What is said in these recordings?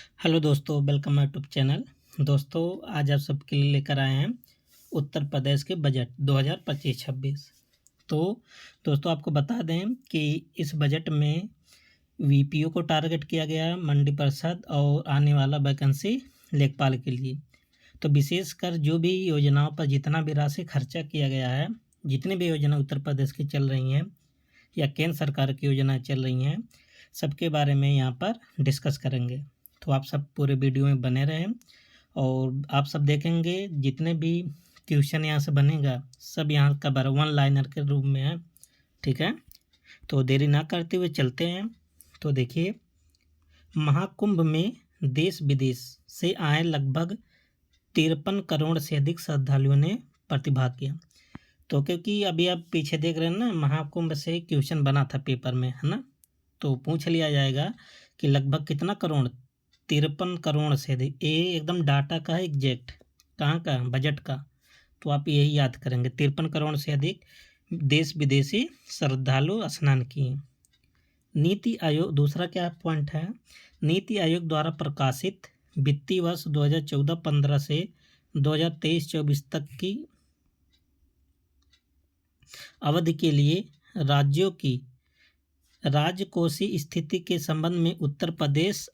Hello दोस्तों, welcome my YouTube channel. दोस्तों, आज आप सबके लिए लेकर आए हैं उत्तर प्रदेश के बजट 2025-26। तो दोस्तों, आपको बता दें कि इस बजट में वीपीओ को टारगेट किया गया है, मंडी परिषद और आने वाला वैकेंसी लेखपाल के लिए। तो विशेषकर जो भी योजनाओं पर जितना भी राशि खर्चा किया गया है, जितनी भी योजना उत्तर प्रदेश की चल रही हैं या केंद्र सरकार की योजनाएं चल रही हैं, सबके बारे में यहाँ पर डिस्कस करेंगे। तो आप सब पूरे वीडियो में बने रहें और आप सब देखेंगे जितने भी क्वेश्चन यहाँ से बनेगा सब यहाँ का वन लाइनर के रूप में है। ठीक है, तो देरी ना करते हुए चलते हैं। तो देखिए, महाकुंभ में देश विदेश से आए लगभग 53 करोड़ से अधिक श्रद्धालुओं ने प्रतिभाग किया। तो क्योंकि अभी आप पीछे देख रहे हैं ना, महाकुंभ से क्वेश्चन बना था पेपर में, है ना। तो पूछ लिया जाएगा कि लगभग कितना करोड़, 53 करोड़ से अधिक। ये एकदम डाटा का है, एग्जैक्ट कहाँ का, बजट का। तो आप यही याद करेंगे, 53 करोड़ से अधिक देश विदेशी श्रद्धालु स्नान किए। नीति आयोग, दूसरा क्या पॉइंट है, नीति आयोग द्वारा प्रकाशित वित्तीय वर्ष 2014-15 से 2023-24 तक की अवधि के लिए राज्यों की राजकोषीय स्थिति के संबंध में उत्तर प्रदेश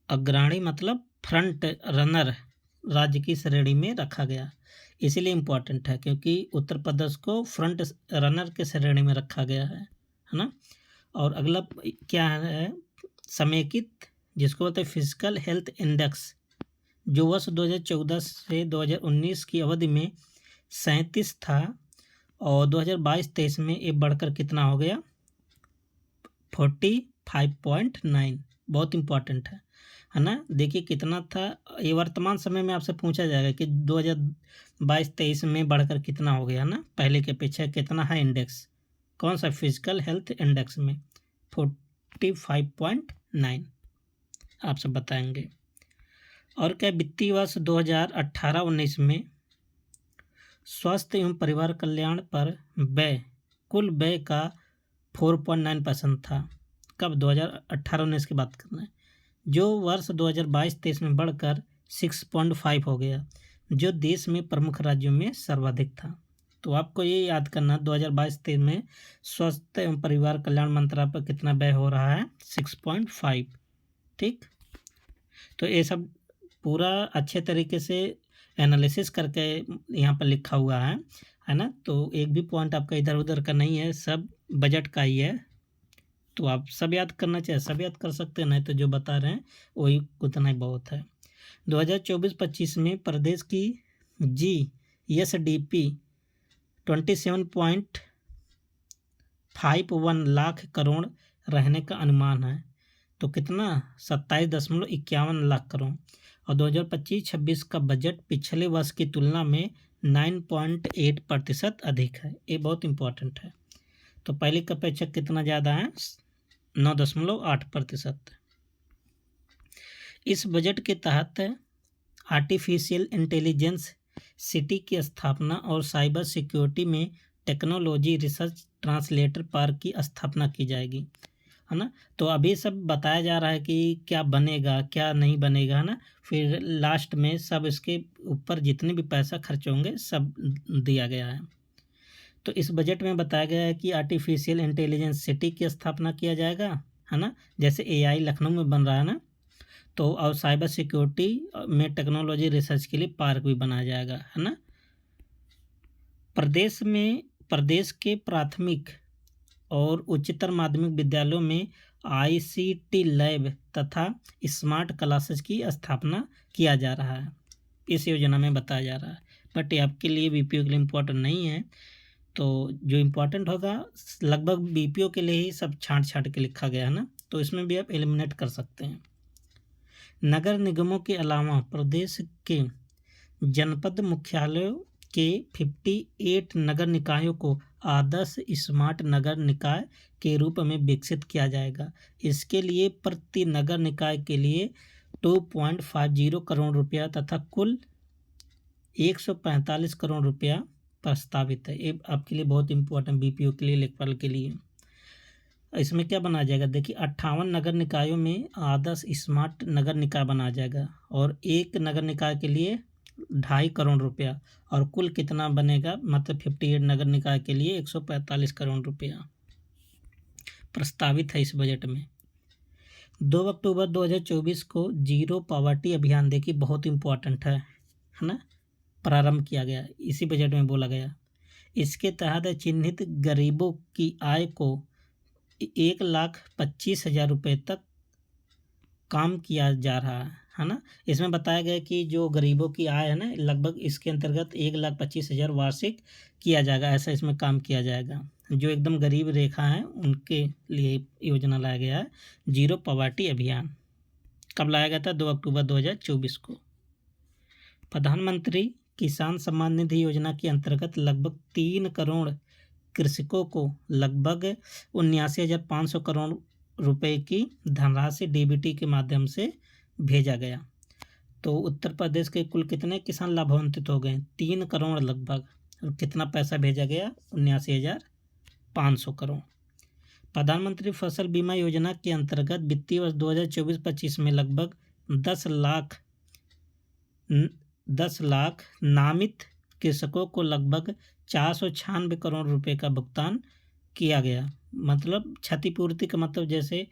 अग्रणी मतलब फ्रंट रनर राज्य की श्रेणी में रखा गया। इसीलिए इम्पोर्टेंट है क्योंकि उत्तर प्रदेश को फ्रंट रनर के श्रेणी में रखा गया है ना। और अगला क्या है, समेकित, जिसको बोलते हैं फिजिकल हेल्थ इंडेक्स, जो वर्ष 2014 से 2019 की अवधि में 37 था और 2022-23 में ये बढ़कर कितना हो गया, 45.9। बहुत इम्पॉर्टेंट है ना। देखिए कितना था, ये वर्तमान समय में आपसे पूछा जाएगा कि 2022-23 में बढ़कर कितना हो गया ना, पहले की अपेक्षा कितना है इंडेक्स, कौन सा, फिजिकल हेल्थ इंडेक्स में 45.9 आप सब बताएंगे। और क्या, वित्तीय वर्ष 2018-19 में स्वास्थ्य एवं परिवार कल्याण पर कुल व्यय का 4.9% था। कब, 2018-19 की बात कर रहे हैं, जो वर्ष 2022-23 में बढ़कर 6.5 हो गया, जो देश में प्रमुख राज्यों में सर्वाधिक था। तो आपको ये याद करना, 2022-23 में स्वास्थ्य एवं परिवार कल्याण मंत्रालय पर कितना व्यय हो रहा है, 6.5। ठीक, तो ये सब पूरा अच्छे तरीके से एनालिसिस करके यहाँ पर लिखा हुआ है ना। तो एक भी पॉइंट आपका इधर उधर का नहीं है, सब बजट का ही है। तो आप सब याद करना चाहिए, सब याद कर सकते हैं, नहीं तो जो बता रहे हैं वही उतना ही बहुत है। 2024-25 में प्रदेश की GSDP 27.51 लाख करोड़ रहने का अनुमान है। तो कितना, 27.51 लाख करोड़। और 2025-26 का बजट पिछले वर्ष की तुलना में 9.8% अधिक है। ये बहुत इम्पोर्टेंट है। तो पहले की अपेक्षा कितना ज़्यादा है, 9.8%। इस बजट के तहत आर्टिफिशियल इंटेलिजेंस सिटी की स्थापना और साइबर सिक्योरिटी में टेक्नोलॉजी रिसर्च ट्रांसलेटर पार्क की स्थापना की जाएगी, है ना। तो अभी सब बताया जा रहा है कि क्या बनेगा क्या नहीं बनेगा, है ना। फिर लास्ट में सब इसके ऊपर जितने भी पैसा खर्च होंगे सब दिया गया है। तो इस बजट में बताया गया है कि आर्टिफिशियल इंटेलिजेंस सिटी की स्थापना किया जाएगा, है ना। जैसे AI लखनऊ में बन रहा है ना, तो और साइबर सिक्योरिटी में टेक्नोलॉजी रिसर्च के लिए पार्क भी बनाया जाएगा, है ना। प्रदेश के प्राथमिक और उच्चतर माध्यमिक विद्यालयों में ICT लैब तथा स्मार्ट क्लासेस की स्थापना किया जा रहा है, इस योजना में बताया जा रहा है। बट ये आपके लिए BPO के लिए इम्पोर्टेंट नहीं है। तो जो इम्पोर्टेंट होगा लगभग BPO के लिए ही सब छांट के लिखा गया है ना, तो इसमें भी आप एलिमिनेट कर सकते हैं। नगर निगमों के अलावा प्रदेश के जनपद मुख्यालयों के 58 नगर निकायों को आदर्श स्मार्ट नगर निकाय के रूप में विकसित किया जाएगा। इसके लिए प्रति नगर निकाय के लिए 2.50 करोड़ रुपया तथा कुल 145 करोड़ रुपया प्रस्तावित है। ये आपके लिए बहुत इंपॉर्टेंट, BPO के लिए, लेखपाल के लिए। इसमें क्या बनाया जाएगा, देखिए 58 नगर निकायों में आदर्श स्मार्ट नगर निकाय बनाया जाएगा और एक नगर निकाय के लिए 2.5 करोड़ रुपया, और कुल कितना बनेगा, मतलब 58 नगर निकाय के लिए 145 करोड़ रुपया प्रस्तावित है इस बजट में। 2 अक्टूबर 2024 को जीरो पॉवर्टी अभियान, देखिए बहुत इम्पोर्टेंट है ना, प्रारंभ किया गया, इसी बजट में बोला गया। इसके तहत चिन्हित गरीबों की आय को 1,25,000 रुपये तक काम किया जा रहा है ना। इसमें बताया गया कि जो गरीबों की आय है ना, लगभग इसके अंतर्गत 1,25,000 वार्षिक किया जाएगा, ऐसा इसमें काम किया जाएगा। जो एकदम गरीब रेखा है उनके लिए योजना लाया गया है जीरो पॉवर्टी अभियान। कब लाया गया था, 2 अक्टूबर 2024 को। प्रधानमंत्री किसान सम्मान निधि योजना के अंतर्गत लगभग 3 करोड़ कृषकों को लगभग 79,500 करोड़ रुपए की धनराशि डीबीटी के माध्यम से भेजा गया। तो उत्तर प्रदेश के कुल कितने किसान लाभान्वित हो गए, 3 करोड़ लगभग, और कितना पैसा भेजा गया, 79,500 करोड़। प्रधानमंत्री फसल बीमा योजना के अंतर्गत वित्तीय वर्ष 2024-25 में लगभग 10 लाख नामित कृषकों को लगभग 496 करोड़ रुपए का भुगतान किया गया। मतलब क्षतिपूर्ति का मतलब जैसे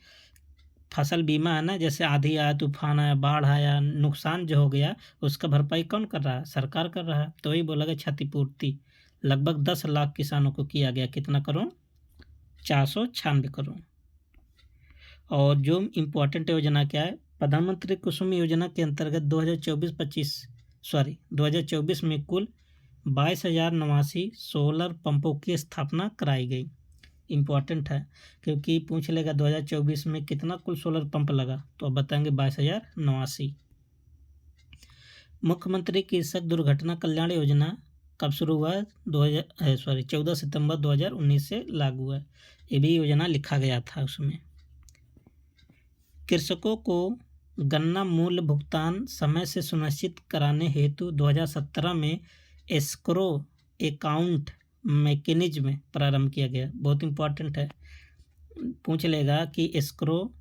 फसल बीमा है ना, जैसे आंधी आया, तूफान आया, बाढ़ आया, नुकसान जो हो गया उसका भरपाई कौन कर रहा है, सरकार कर रहा है। तो वही बोला गया क्षतिपूर्ति लगभग 10 लाख किसानों को किया गया, कितना करोड़, 496 करोड़। और जो इम्पोर्टेंट योजना क्या है, प्रधानमंत्री कुसुम योजना के अंतर्गत 2024 में कुल 22,089 सोलर पंपों की स्थापना कराई गई। इम्पोर्टेंट है क्योंकि पूछ लेगा 2024 में कितना कुल सोलर पंप लगा, तो अब बताएंगे 22,089। मुख्यमंत्री कृषक दुर्घटना कल्याण योजना कब शुरू हुआ, 14 सितंबर 2019 से लागू है। ये भी योजना लिखा गया था उसमें। कृषकों को गन्ना मूल्य भुगतान समय से सुनिश्चित कराने हेतु 2017 में एस्क्रो अकाउंट मैकेनिज्म प्रारंभ किया गया। बहुत इम्पोर्टेंट है, पूछ लेगा कि एस्क्रो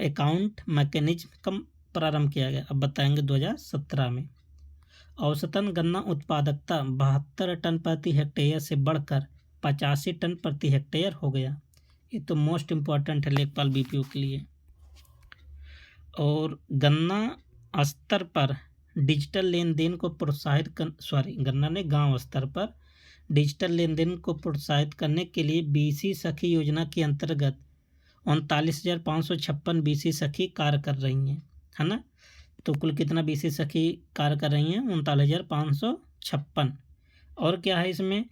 अकाउंट मैकेनिज्म कब प्रारंभ किया गया, अब बताएंगे 2017 में। औसतन गन्ना उत्पादकता 72 टन प्रति हेक्टेयर से बढ़कर 85 टन प्रति हेक्टेयर हो गया। ये तो मोस्ट इम्पॉर्टेंट है लेखपाल बीपीओ के लिए। और गन्ना स्तर पर डिजिटल लेन देन को प्रोत्साहित गन्ना ने गांव स्तर पर डिजिटल लेन देन को प्रोत्साहित करने के लिए बीसी सखी योजना के अंतर्गत 39,556 बीसी सखी कार्य कर रही हैं, है ना। तो कुल कितना बीसी सखी कार्य कर रही हैं, 39,556। और क्या है इसमें,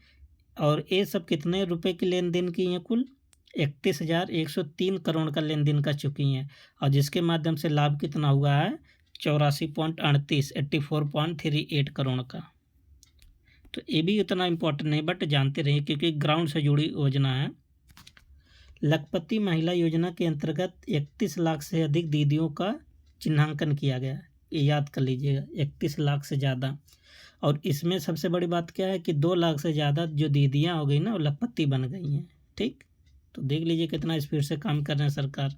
और ये सब कितने रुपए की लेन देन की हैं, कुल 31,103 करोड़ का लेन देन कर चुकी हैं। और जिसके माध्यम से लाभ कितना हुआ है, 84.38 करोड़ का। तो ये भी उतना इम्पोर्टेंट नहीं, बट जानते रहिए क्योंकि ग्राउंड से जुड़ी योजना है। लखपति महिला योजना के अंतर्गत 31 लाख से अधिक दीदियों का चिन्हांकन किया गया, ये याद कर लीजिएगा, 31 लाख से ज़्यादा। और इसमें सबसे बड़ी बात क्या है कि 2 लाख से ज़्यादा जो दीदियाँ हो गई ना, वो लखपति बन गई हैं। ठीक, तो देख लीजिए कितना स्पीड से काम कर रहे हैं सरकार।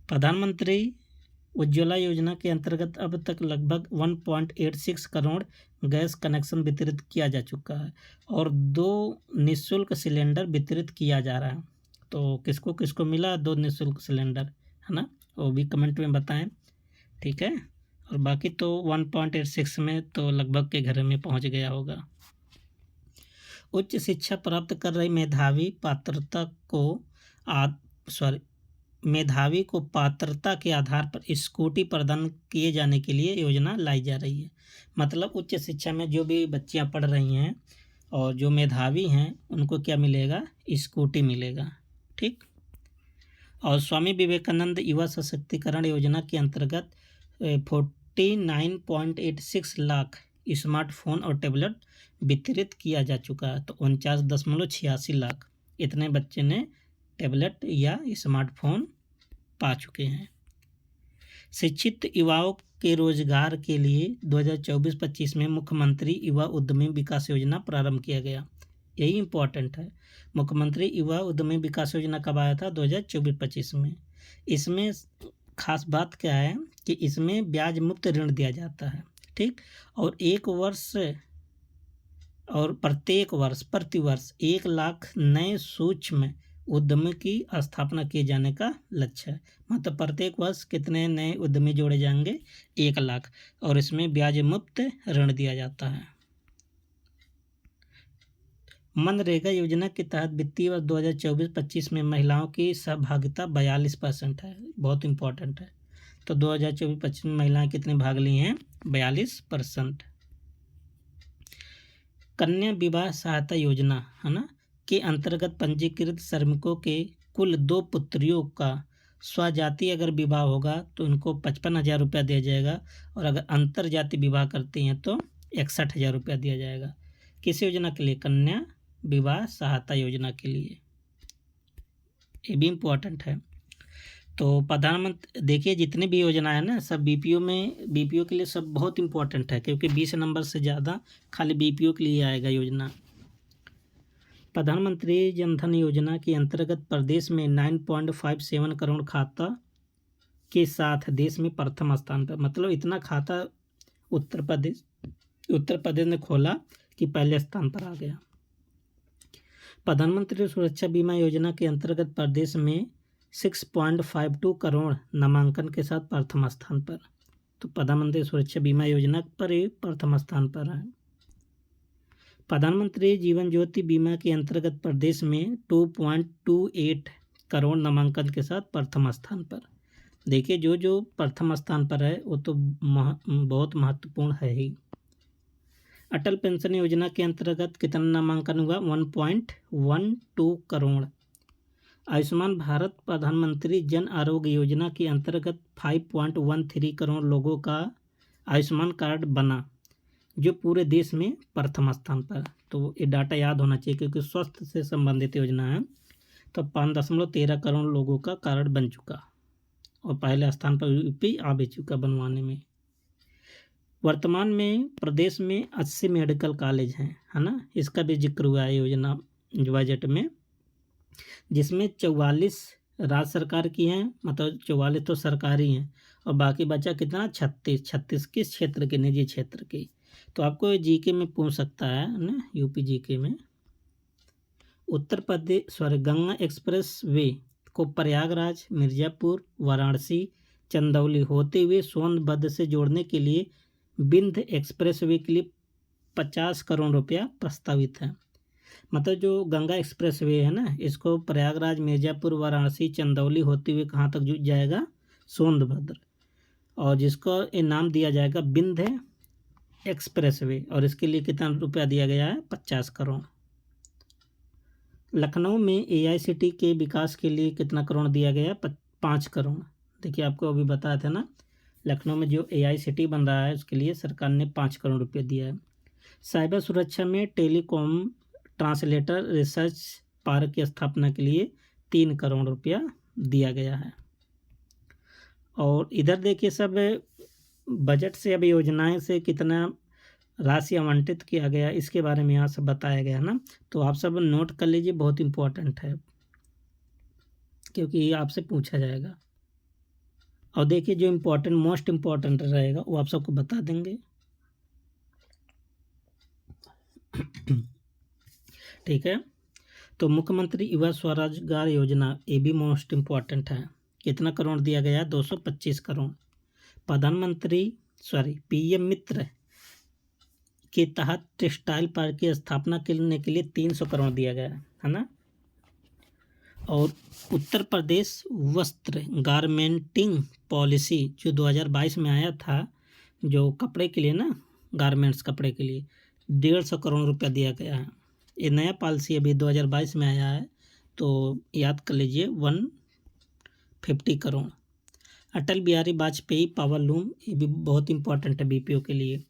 प्रधानमंत्री उज्ज्वला योजना के अंतर्गत अब तक लगभग 1.86 करोड़ गैस कनेक्शन वितरित किया जा चुका है और 2 निःशुल्क सिलेंडर वितरित किया जा रहा है। तो किसको किसको मिला 2 निःशुल्क सिलेंडर, है ना, वो भी कमेंट में बताएं, ठीक है। और बाकी तो 1.86 में तो लगभग के घर में पहुंच गया होगा। उच्च शिक्षा प्राप्त कर रही मेधावी को पात्रता के आधार पर स्कूटी प्रदान किए जाने के लिए योजना लाई जा रही है। मतलब उच्च शिक्षा में जो भी बच्चियां पढ़ रही हैं और जो मेधावी हैं उनको क्या मिलेगा, स्कूटी मिलेगा। ठीक, और स्वामी विवेकानंद युवा सशक्तिकरण योजना के अंतर्गत 49.86 लाख स्मार्टफोन और टैबलेट वितरित किया जा चुका है। तो 49.86 लाख इतने बच्चे ने टैबलेट या स्मार्टफोन पा चुके हैं। शिक्षित युवाओं के रोजगार के लिए 2024-25 में मुख्यमंत्री युवा उद्यमी विकास योजना प्रारंभ किया गया। यही इम्पोर्टेंट है। मुख्यमंत्री युवा उद्यमी विकास योजना कब आया था? 2024-25 में। इसमें खास बात क्या है कि इसमें ब्याज मुक्त ऋण दिया जाता है, ठीक। और प्रतिवर्ष 1 लाख नए सूक्ष्म उद्यमी की स्थापना किए जाने का लक्ष्य है। मतलब प्रत्येक वर्ष कितने नए उद्यमी जोड़े जाएंगे? 1 लाख। और इसमें ब्याज मुक्त ऋण दिया जाता है। मनरेगा योजना के तहत वित्तीय वर्ष 2024-25 में महिलाओं की सहभागिता 42% है। बहुत इंपॉर्टेंट है। तो 2024-25 में महिलाएं कितने भाग ली हैं? 42%। कन्या विवाह सहायता योजना है ना के अंतर्गत पंजीकृत श्रमिकों के कुल 2 पुत्रियों का स्वजाति अगर विवाह होगा तो इनको 55,000 रुपया दिया जाएगा, और अगर अंतर जाति विवाह करती हैं तो 61,000 रुपया दिया जाएगा। किस योजना के लिए? कन्या विवाह सहायता योजना के लिए। ये भी इम्पोर्टेंट है। तो प्रधानमंत्री देखिए जितनी भी योजना है ना सब बीपीओ के लिए सब बहुत इम्पोर्टेंट है, क्योंकि 20 नंबर से ज़्यादा खाली बीपीओ के लिए आएगा योजना। प्रधानमंत्री जनधन योजना के अंतर्गत प्रदेश में 9.57 करोड़ खाता के साथ देश में प्रथम स्थान पर, मतलब इतना खाता उत्तर प्रदेश ने खोला कि पहले स्थान पर आ गया। प्रधानमंत्री सुरक्षा बीमा योजना के अंतर्गत प्रदेश में 6.52 करोड़ नामांकन के साथ प्रथम स्थान पर। तो प्रधानमंत्री सुरक्षा बीमा योजना पर ही प्रथम स्थान पर है। प्रधानमंत्री जीवन ज्योति बीमा के अंतर्गत प्रदेश में 2.28 करोड़ नामांकन के साथ प्रथम स्थान पर। देखिए जो प्रथम स्थान पर है वो तो बहुत महत्वपूर्ण है ही। अटल पेंशन योजना के अंतर्गत कितना नामांकन हुआ? 1.12 करोड़। आयुष्मान भारत प्रधानमंत्री जन आरोग्य योजना के अंतर्गत 5.13 करोड़ लोगों का आयुष्मान कार्ड बना, जो पूरे देश में प्रथम स्थान पर। तो ये डाटा याद होना चाहिए क्योंकि स्वास्थ्य से संबंधित योजना है। तो 5.13 करोड़ लोगों का कार्ड बन चुका, और पहले स्थान पर यूपी आ भी चुका बनवाने में। वर्तमान में प्रदेश में 80 मेडिकल कॉलेज हैं, है ना। इसका भी जिक्र हुआ है योजना बजट में, जिसमें 44 राज्य सरकार की हैं, मतलब 44 तो सरकारी हैं, और बाकी बचा कितना? 36 किस क्षेत्र के? निजी क्षेत्र के। तो आपको जीके में पूछ सकता है ना, यूपी जीके में। उत्तर प्रदेश गंगा एक्सप्रेस वे को प्रयागराज, मिर्ज़ापुर, वाराणसी, चंदौली होते हुए सोनभद्र से जोड़ने के लिए विंध्य एक्सप्रेस वे के लिए 50 करोड़ रुपया प्रस्तावित है। मतलब जो गंगा एक्सप्रेस वे है ना, इसको प्रयागराज, मिर्ज़ापुर, वाराणसी, चंदौली होते हुए कहाँ तक जाएगा? सोनभद्र, और जिसको ये नाम दिया जाएगा विंध्य एक्सप्रेस वे, और इसके लिए कितना रुपया दिया गया है? 50 करोड़। लखनऊ में AICT के विकास के लिए कितना करोड़ दिया गया? 5 करोड़। देखिए आपको अभी बताया था ना, लखनऊ में जो AICT बन रहा है उसके लिए सरकार ने 5 करोड़ रुपये दिया है। साइबर सुरक्षा में टेलीकॉम ट्रांसलेटर रिसर्च पार्क की स्थापना के लिए 3 करोड़ रुपया दिया गया है। और इधर देखिए सब बजट से अब योजनाएं से कितना राशि आवंटित किया गया इसके बारे में यहाँ सब बताया गया ना। तो आप सब नोट कर लीजिए, बहुत इम्पोर्टेंट है क्योंकि ये आपसे पूछा जाएगा। और देखिए जो इम्पोर्टेंट मोस्ट इम्पोर्टेंट रहेगा वो आप सबको बता देंगे। ठीक है। तो मुख्यमंत्री युवा स्वरोजगार योजना ये भी मोस्ट इम्पोर्टेंट है। कितना करोड़ दिया गया? 225 करोड़। PM मित्र के तहत टेक्सटाइल पार्क की स्थापना करने के लिए 300 करोड़ दिया गया है ना। और उत्तर प्रदेश वस्त्र गारमेंटिंग पॉलिसी जो 2022 में आया था, जो कपड़े के लिए ना, गारमेंट्स कपड़े के लिए 150 करोड़ रुपया दिया गया है। ये नया पॉलिसी अभी 2022 में आया है, तो याद कर लीजिए 150 करोड़। अटल बिहारी वाजपेयी पावर लूम, ये भी बहुत इंपॉर्टेंट है बीपीओ के लिए।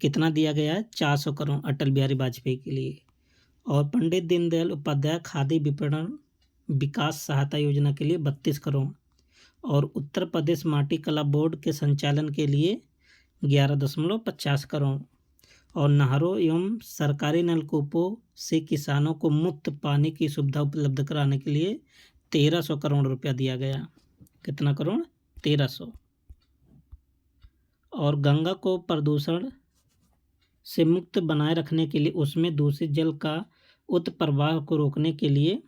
कितना दिया गया है? 400 करोड़ अटल बिहारी वाजपेयी के लिए। और पंडित दीनदयाल उपाध्याय खादी विपणन विकास सहायता योजना के लिए 32 करोड़। और उत्तर प्रदेश माटी कला बोर्ड के संचालन के लिए 11.50 करोड़। और नहरों एवं सरकारी नलकूपों से किसानों को मुफ्त पानी की सुविधा उपलब्ध कराने के लिए 1300 करोड़ रुपया दिया गया। कितना करोड़? 1300। और गंगा को प्रदूषण से मुक्त बनाए रखने के लिए उसमें दूषित जल का उत्प्रवाह को रोकने के लिए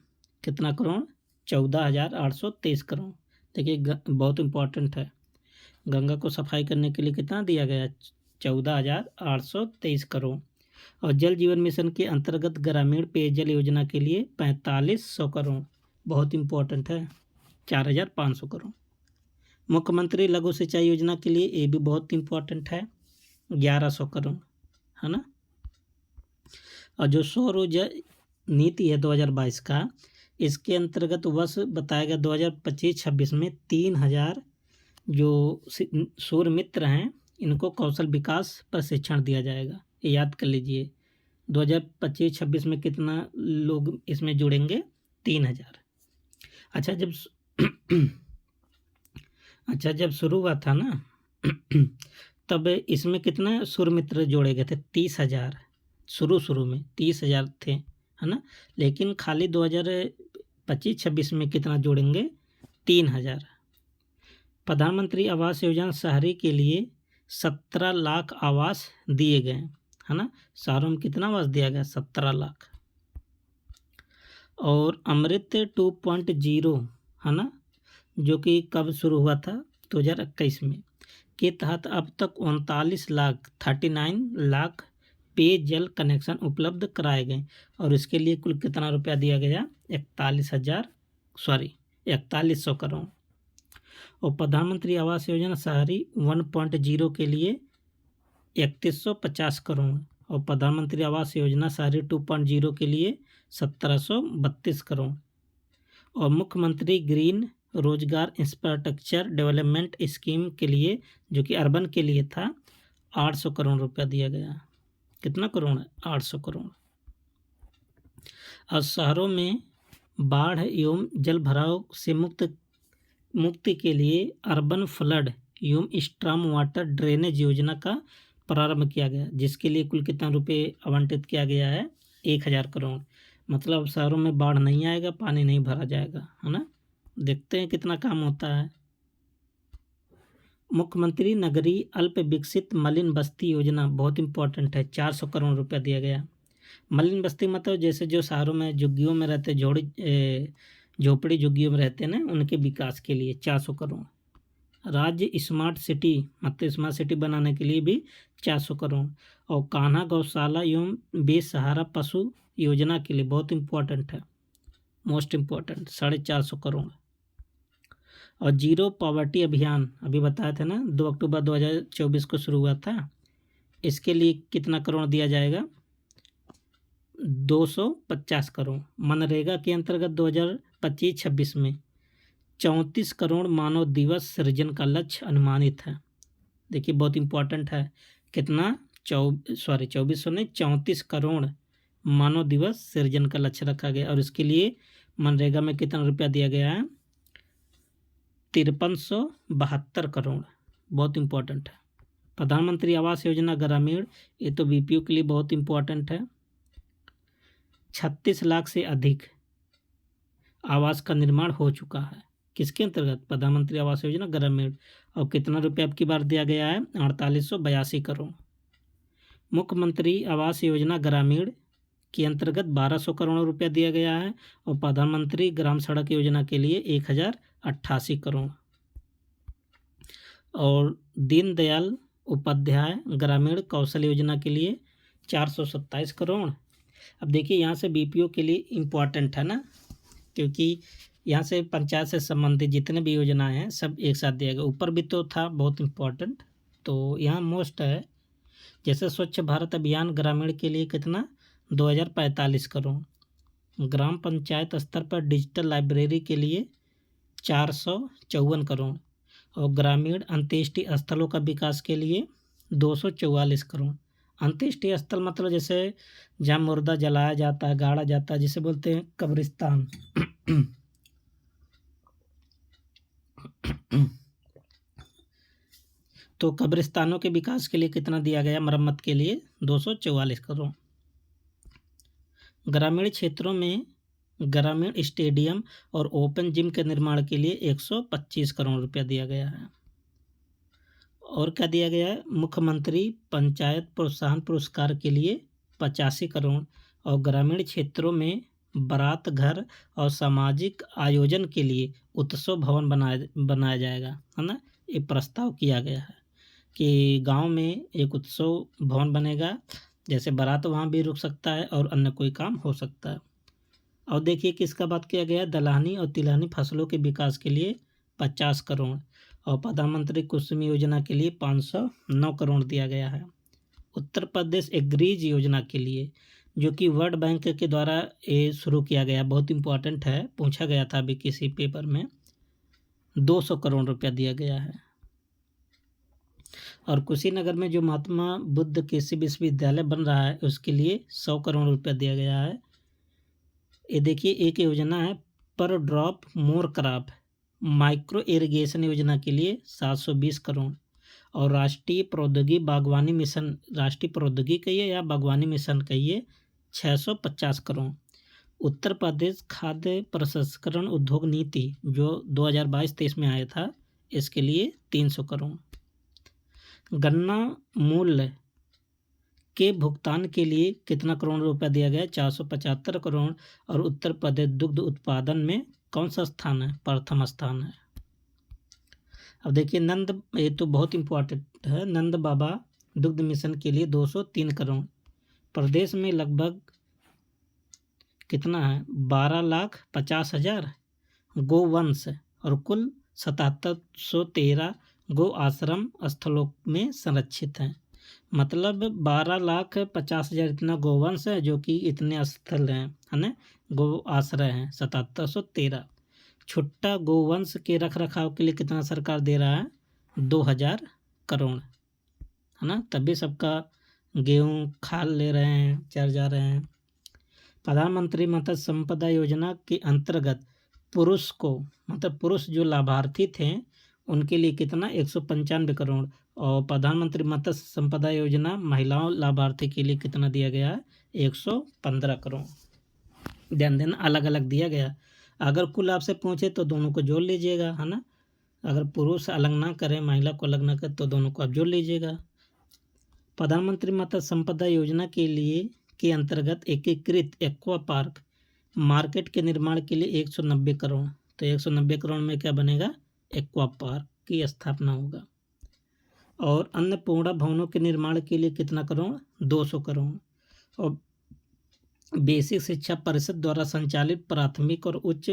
कितना करोड़? 14,823 करोड़। देखिए बहुत इम्पोर्टेंट है। गंगा को सफाई करने के लिए कितना दिया गया? 14,823 करोड़। और जल जीवन मिशन के अंतर्गत ग्रामीण पेयजल योजना के लिए 4500 करोड़। बहुत इम्पोर्टेंट है। 4,500 करोड़। मुख्यमंत्री लघु सिंचाई योजना के लिए ये भी बहुत इम्पोर्टेंट है, 1100 करोड़, है ना। और जो सौर ऊर्जा नीति है 2022 का, इसके अंतर्गत वर्ष बताया गया 2025-26 में 3000 जो सूर्य मित्र हैं इनको कौशल विकास प्रशिक्षण दिया जाएगा। ये याद कर लीजिए। 2025-26 में कितना लोग इसमें जुड़ेंगे? 3000। अच्छा जब शुरू हुआ था ना तब इसमें कितना सूर्य मित्र जोड़े गए थे? 30,000। शुरू में 30,000 थे, है ना। लेकिन खाली 2025-26 में कितना जोड़ेंगे? 3,000। प्रधानमंत्री आवास योजना शहरी के लिए 17 लाख आवास दिए गए, है ना। शहरों में कितना आवास दिया गया? 17 लाख। और अमृत 2.0, है ना, जो कि कब शुरू हुआ था? 2021 में, के तहत अब तक 39 लाख पेयजल कनेक्शन उपलब्ध कराए गए। और इसके लिए कुल कितना रुपया दिया गया? 4100 करोड़। और प्रधानमंत्री आवास योजना शहरी 1.0 के लिए 3150 करोड़। और प्रधानमंत्री आवास योजना शहरी 2.0 के लिए 1732 करोड़। और मुख्यमंत्री ग्रीन रोजगार इंफ्रास्ट्रक्चर डेवलपमेंट स्कीम के लिए, जो कि अर्बन के लिए था, 800 करोड़ रुपया दिया गया। कितना करोड़? 800 करोड़। और शहरों में बाढ़ एवं जल भराव से मुक्ति के लिए अर्बन फ्लड एवं स्ट्रॉम वाटर ड्रेनेज योजना का प्रारंभ किया गया, जिसके लिए कुल कितना रुपये आवंटित किया गया है? 1000 करोड़। मतलब शहरों में बाढ़ नहीं आएगा, पानी नहीं भरा जाएगा, है ना। देखते हैं कितना काम होता है। मुख्यमंत्री नगरीय अल्प विकसित मलिन बस्ती योजना बहुत इंपॉर्टेंट है, 400 करोड़ रुपया दिया गया। मलिन बस्ती मतलब जैसे जो शहरों में झुग्गियों में रहते, झोपड़ी झुग्गियों में रहते हैं ना, उनके विकास के लिए 400 करोड़। राज्य स्मार्ट सिटी मतलब स्मार्ट सिटी बनाने के लिए भी 400 करोड़। और कान्हा गौशाला एवं बेसहारा पशु योजना के लिए बहुत इम्पोर्टेंट है, मोस्ट इम्पोर्टेंट, 450 करोड़। और जीरो पॉवर्टी अभियान अभी बताया था ना, 2 अक्टूबर 2024 को शुरू हुआ था। इसके लिए कितना करोड़ दिया जाएगा? 250 करोड़। मनरेगा के अंतर्गत 2025-26 में 34 करोड़ मानव दिवस सृजन का लक्ष्य अनुमानित है। देखिए बहुत इम्पोर्टेंट है। कितना? 34 करोड़ मानव दिवस सृजन का लक्ष्य रखा गया। और इसके लिए मनरेगा में कितना रुपया दिया गया है? 5372 करोड़। बहुत इम्पोर्टेंट है। प्रधानमंत्री आवास योजना ग्रामीण, ये तो बीपीओ के लिए बहुत इम्पोर्टेंट है। 36 लाख से अधिक आवास का निर्माण हो चुका है। किसके अंतर्गत? प्रधानमंत्री आवास योजना ग्रामीण। और कितना रुपया अब की बार दिया गया है? 4882 करोड़। मुख्यमंत्री आवास योजना ग्रामीण के अंतर्गत 1200 करोड़ रुपया दिया गया है। और प्रधानमंत्री ग्राम सड़क योजना के लिए 1088 करोड़। और दीनदयाल उपाध्याय ग्रामीण कौशल योजना के लिए 427 करोड़। अब देखिए यहाँ से बीपीओ के लिए इम्पोर्टेंट है ना, क्योंकि यहाँ से पंचायत से संबंधित जितने भी योजनाएं हैं सब एक साथ दिया गया। ऊपर भी तो था बहुत इम्पोर्टेंट, तो यहाँ मोस्ट है। जैसे स्वच्छ भारत अभियान ग्रामीण के लिए कितना? 2045 करोड़। ग्राम पंचायत स्तर पर डिजिटल लाइब्रेरी के लिए 454 करोड़। और ग्रामीण अंत्येष्टि स्थलों का विकास के लिए 244 करोड़। अंत्येष्टि स्थल मतलब जैसे जहाँ मुर्दा जलाया जाता है, गाड़ा जाता है, जिसे बोलते हैं कब्रिस्तान। तो कब्रिस्तानों के विकास के लिए कितना दिया गया, मरम्मत के लिए 244 करोड़। ग्रामीण क्षेत्रों में ग्रामीण स्टेडियम और ओपन जिम के निर्माण के लिए 125 करोड़ रुपया दिया गया है। और क्या दिया गया है, मुख्यमंत्री पंचायत प्रोत्साहन पुरस्कार के लिए 85 करोड़ और ग्रामीण क्षेत्रों में बारात घर और सामाजिक आयोजन के लिए उत्सव भवन बनाया जाएगा, है ना। ये प्रस्ताव किया गया है कि गांव में एक उत्सव भवन बनेगा, जैसे बारात वहाँ भी रुक सकता है और अन्य कोई काम हो सकता है। और देखिए किसका बात किया गया, दलहनी और तिलहनी फसलों के विकास के लिए 50 करोड़ और प्रधानमंत्री कुसुम योजना के लिए 509 करोड़ दिया गया है। उत्तर प्रदेश एग्रीज योजना के लिए, जो कि वर्ल्ड बैंक के द्वारा ये शुरू किया गया, बहुत इंपॉर्टेंट है, पूछा गया था अभी किसी पेपर में, 200 करोड़ रुपया दिया गया है। और कुशीनगर में जो महात्मा बुद्ध कृषि विश्वविद्यालय बन रहा है उसके लिए 100 करोड़ रुपया दिया गया है। ये देखिए एक योजना है पर drop more crop micro irrigation योजना के लिए 720 करोड़ और राष्ट्रीय प्रौद्योगिकी बागवानी मिशन, राष्ट्रीय प्रौद्योगिकी कहिए या बागवानी मिशन कहिए, 650 करोड़। उत्तर प्रदेश खाद्य प्रसंस्करण उद्योग नीति जो 2022-23 में आया था, इसके लिए 300 करोड़। गन्ना मूल्य के भुगतान के लिए कितना करोड़ रुपया दिया गया, 475 करोड़ और उत्तर प्रदेश दुग्ध उत्पादन में कौन सा स्थान है, प्रथम स्थान है। अब देखिए ये तो बहुत इम्पोर्टेंट है, नंद बाबा दुग्ध मिशन के लिए 203 करोड़। प्रदेश में लगभग कितना है, 12,50,000 गोवंश और कुल 7,713 गो आश्रम स्थलों में संरक्षित हैं। मतलब 12,50,000 इतना गोवंश है, जो कि इतने स्थल हैं, है ना, गो आश्रय हैं 7,713। छुट्टा गोवंश के रख रखाव के लिए कितना सरकार दे रहा है, 2,000 करोड़, है ना, तभी सबका गेहूँ खाल ले रहे हैं, चर जा रहे हैं। प्रधानमंत्री मत्स्य संपदा योजना के अंतर्गत पुरुष को, मतलब पुरुष जो लाभार्थी थे उनके लिए कितना, 195 करोड़ और प्रधानमंत्री मत्स्य संपदा योजना महिलाओं लाभार्थी के लिए कितना दिया गया है, 115 करोड़। ध्यान देना, अलग अलग दिया गया, अगर कुल आपसे पूछे तो दोनों को जोड़ लीजिएगा, है ना, अगर पुरुष अलग ना करें, महिला को अलग ना करें तो दोनों को आप जोड़ लीजिएगा। प्रधानमंत्री मत्स्य संपदा योजना के लिए के अंतर्गत एकीकृत एक्वा पार्क मार्केट के निर्माण के लिए 190 करोड़, तो 190 करोड़ में क्या बनेगा, एक्वा पार्क की स्थापना होगा। और अन्नपूर्णा भवनों के निर्माण के लिए कितना करोड़, 200 करोड़ और बेसिक शिक्षा परिषद द्वारा संचालित प्राथमिक और उच्च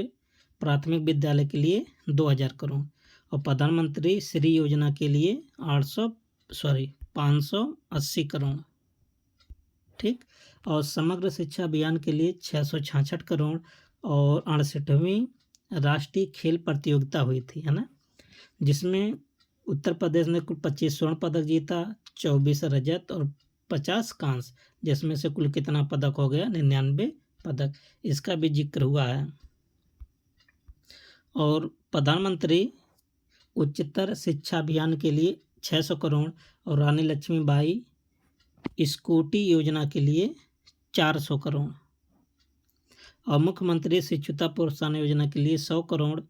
प्राथमिक विद्यालय के लिए 2,000 करोड़ और प्रधानमंत्री श्री योजना के लिए 580 करोड़, ठीक। और समग्र शिक्षा अभियान के लिए 666 करोड़ और 68वीं राष्ट्रीय खेल प्रतियोगिता हुई थी, है ना, जिसमें उत्तर प्रदेश ने कुल 25 स्वर्ण पदक जीता, 24 रजत और 50 कांस्य, जिसमें से कुल कितना पदक हो गया, 99 पदक, इसका भी जिक्र हुआ है। और प्रधानमंत्री उच्चतर शिक्षा अभियान के लिए 600 करोड़ और रानी लक्ष्मीबाई स्कूटी योजना के लिए 400 करोड़ और मुख्यमंत्री शिक्षुता प्रोत्साहन योजना के लिए 100 करोड़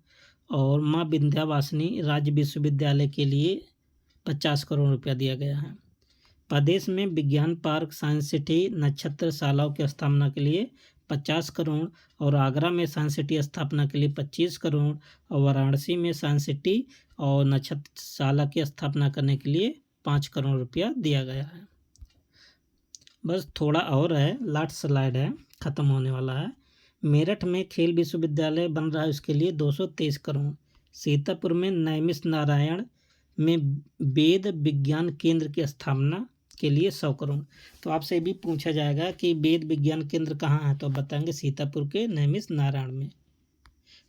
और माँ विंध्यवासिनी राज्य विश्वविद्यालय के लिए 50 करोड़ रुपया दिया गया है। प्रदेश में विज्ञान पार्क, साइंस सिटी, नक्षत्र शालाओं की स्थापना के लिए 50 करोड़ और आगरा में साइंस सिटी स्थापना के लिए 25 करोड़ और वाराणसी में साइंस सिटी और नक्षत्रशाला की स्थापना करने के लिए 5 करोड़ रुपया दिया गया है। बस थोड़ा और है, लास्ट स्लाइड है, ख़त्म होने वाला है। मेरठ में खेल विश्वविद्यालय बन रहा है, उसके लिए 223 करोड़। सीतापुर में नैमिष नारायण में वेद विज्ञान केंद्र की स्थापना के लिए 100 करोड़। तो आपसे भी पूछा जाएगा कि वेद विज्ञान केंद्र कहाँ है, तो बताएंगे सीतापुर के नैमिष नारायण में।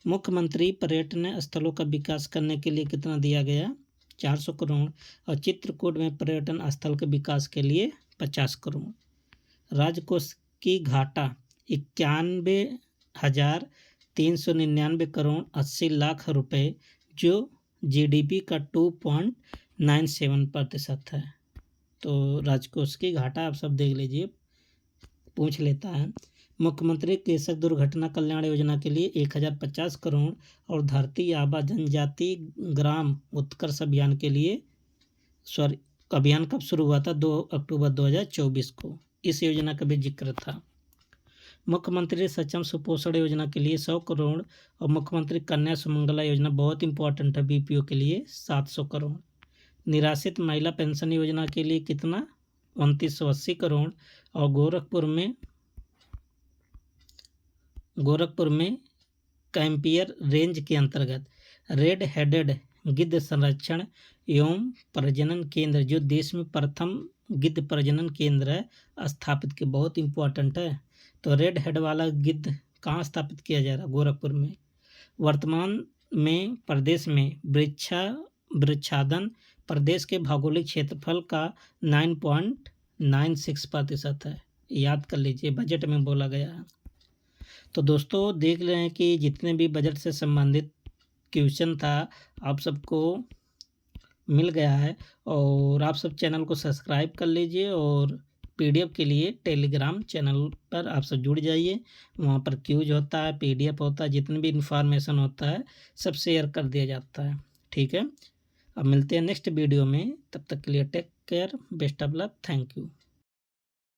मुख्यमंत्री पर्यटन स्थलों का विकास करने के लिए कितना दिया गया, 400 करोड़ और चित्रकूट में पर्यटन स्थल के विकास के लिए 50 करोड़। राजकोष की घाटा 91,399 करोड़ 80 लाख रुपए, जो जीडीपी का 2.8 97% है। तो राजकोष की घाटा आप सब देख लीजिए, पूछ लेता है। मुख्यमंत्री कृषक दुर्घटना कल्याण योजना के लिए 1050 करोड़ और धरती आबा जनजाति ग्राम उत्कर्ष अभियान के लिए अभियान कब शुरू हुआ था? 2 अक्टूबर 2024 को। इस योजना का भी जिक्र था। मुख्यमंत्री सक्षम सुपोषण योजना के लिए 100 करोड़ और मुख्यमंत्री कन्या सुमंगला योजना बहुत इंपॉर्टेंट है बीपीओ के लिए 700 करोड़। निराश्रित महिला पेंशन योजना के लिए कितना? 2980 करोड़। और गोरखपुर में कैंपियर रेंज के अंतर्गत रेड हेडेड गिद्ध संरक्षण एवं प्रजनन केंद्र, जो देश में प्रथम गिद्ध प्रजनन केंद्र है, स्थापित की। बहुत इंपॉर्टेंट है। तो रेड हेड वाला गिद्ध कहाँ स्थापित किया जा रहा है? गोरखपुर में। वर्तमान में प्रदेश में वृक्षादन प्रदेश के भौगोलिक क्षेत्रफल का 9.96% है। याद कर लीजिए, बजट में बोला गया है। तो दोस्तों देख रहे हैं कि जितने भी बजट से संबंधित क्वेश्चन था आप सबको मिल गया है। और आप सब चैनल को सब्सक्राइब कर लीजिए और पीडीएफ के लिए टेलीग्राम चैनल पर आप सब जुड़ जाइए। वहाँ पर क्यूज होता है, पीडीएफ होता है, जितने भी इन्फॉर्मेशन होता है सब शेयर कर दिया जाता है। ठीक है, अब मिलते हैं नेक्स्ट वीडियो में। तब तक के लिए take care, best of luck, thank you.